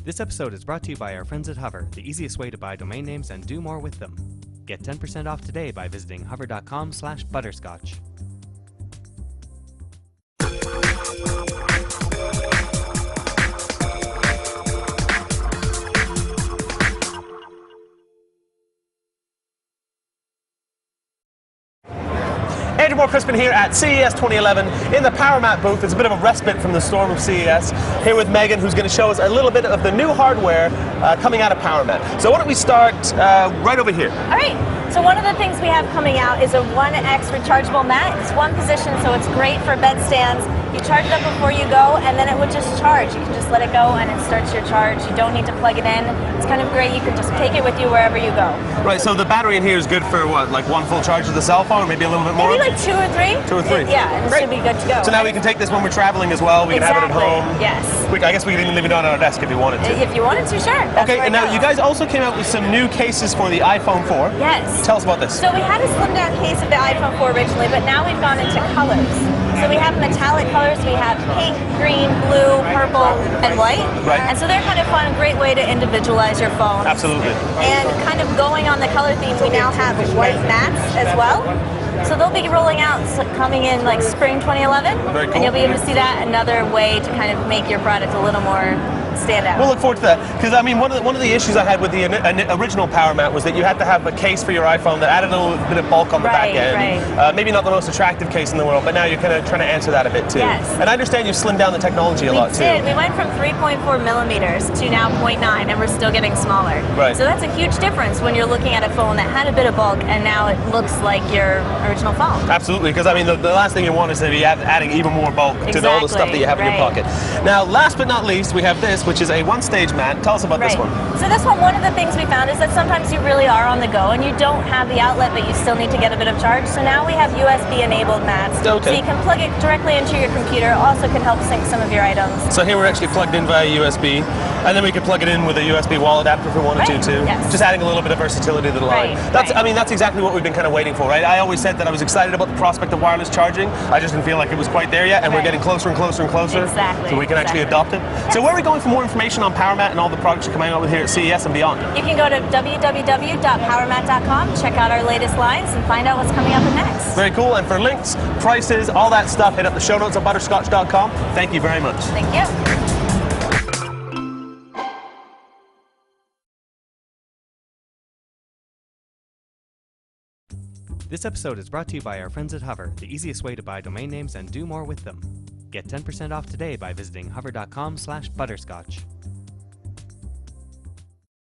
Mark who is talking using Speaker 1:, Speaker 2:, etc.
Speaker 1: This episode is brought to you by our friends at Hover, the easiest way to buy domain names and do more with them. Get 10% off today by visiting hover.com/butterscotch.
Speaker 2: Moore-Crispin here at CES 2011 in the Powermat booth. It's a bit of a respite from the storm of CES. Here with Megan, who's going to show us a little bit of the new hardware coming out of Powermat. So why don't we start right over here?
Speaker 3: All right. So one of the things we have coming out is a 1X rechargeable mat. It's one position, so it's great for bed stands. You charge it up before you go, and then it would just charge. You can just let it go, and it starts your charge. You don't need to plug it in. It's kind of great. You can just take it with you wherever you go.
Speaker 2: Right, so the battery in here is good for what, like one full charge of the cell phone, or maybe a little bit more?
Speaker 3: Maybe like 2 or 3.
Speaker 2: 2 or 3.
Speaker 3: Yeah, and it should be good to go.
Speaker 2: So now we can take this when we're traveling as well. We can have it at home.
Speaker 3: Yes.
Speaker 2: I guess we can even leave it on our desk if you wanted to.
Speaker 3: If you wanted to, sure.
Speaker 2: Okay, and now you guys also came out with some new cases for the iPhone 4.
Speaker 3: Yes.
Speaker 2: Tell us about this.
Speaker 3: So we had a slimmed down case of the iPhone 4 originally, but now we've gone into colors. So we have metallic colors. We have pink, green, blue, purple, and white.
Speaker 2: Right.
Speaker 3: And so they're kind of fun, a great way to individualize your phone.
Speaker 2: Absolutely.
Speaker 3: And kind of going on the color theme, we now have white mats as well. So they'll be rolling out, coming in like spring 2011.
Speaker 2: Very cool.
Speaker 3: And you'll be able to see that, another way to kind of make your product a little more stand out.
Speaker 2: We'll look forward to that, because I mean, one of the issues I had with the original Powermat was that you had to have a case for your iPhone that added a little bit of bulk on the back end.
Speaker 3: Right.
Speaker 2: Maybe not the most attractive case in the world, but now you're kind of trying to answer that a bit too.
Speaker 3: Yes.
Speaker 2: And I understand you've slimmed down the technology a lot too.
Speaker 3: We did. We went from 3.4 millimeters to now 0.9, and we're still getting smaller.
Speaker 2: Right.
Speaker 3: So that's a huge difference when you're looking at a phone that had a bit of bulk, and now it looks like your original phone.
Speaker 2: Absolutely, because I mean, the last thing you want is to be adding even more bulk to all the stuff that you have in your pocket. Now, last but not least, we have this, which is a one-stage mat. Tell us about this one.
Speaker 3: So this one of the things we found is that sometimes you really are on the go and you don't have the outlet, but you still need to get a bit of charge. So now we have USB-enabled mats.
Speaker 2: Okay.
Speaker 3: So you can plug it directly into your computer. Also can help sync some of your items.
Speaker 2: So here we're actually plugged in via USB, and then we can plug it in with a USB wall adapter if we wanted to too.
Speaker 3: Yes.
Speaker 2: Just adding a little bit of versatility to the line. I mean, that's exactly what we've been kind of waiting for, right? I always said that I was excited about the prospect of wireless charging. I just didn't feel like it was quite there yet, and we're getting closer and closer and closer.
Speaker 3: Exactly.
Speaker 2: So we can actually adopt it.
Speaker 3: Yes.
Speaker 2: So where are we going for more information on Powermat and all the products you're coming out with here at CES and beyond?
Speaker 3: You can go to www.powermat.com, check out our latest lines, and find out what's coming up next.
Speaker 2: Very cool. And for links, prices, all that stuff, hit up the show notes at butterscotch.com. Thank you very much.
Speaker 3: Thank you.
Speaker 1: This episode is brought to you by our friends at Hover, the easiest way to buy domain names and do more with them. Get 10% off today by visiting hover.com/butterscotch.